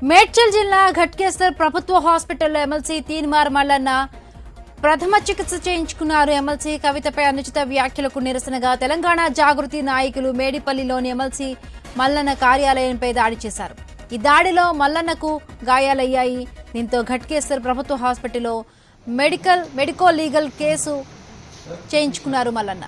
మేడ్చల్ జిల్లా ఘట్కేసర్ ప్రభుత్వ హాస్పిటల్లో ఎమ్మెల్సీ తీన్మార్ మల్లన్న ప్రథమ చికిత్స చేయించుకున్నారు. ఎమ్మెల్సీ కవితపై అనుచిత వ్యాఖ్యలకు నిరసనగా తెలంగాణ జాగృతి నాయకులు మేడిపల్లిలోని ఎమ్మెల్సీ మల్లన్న కార్యాలయంపై దాడి చేశారు. ఈ దాడిలో మల్లన్నకు గాయాలయ్యాయి. దీంతో ఘట్కేసర్ ప్రభుత్వ హాస్పిటల్లో మెడికో లీగల్ కేసు చేయించుకున్నారు మల్లన్న.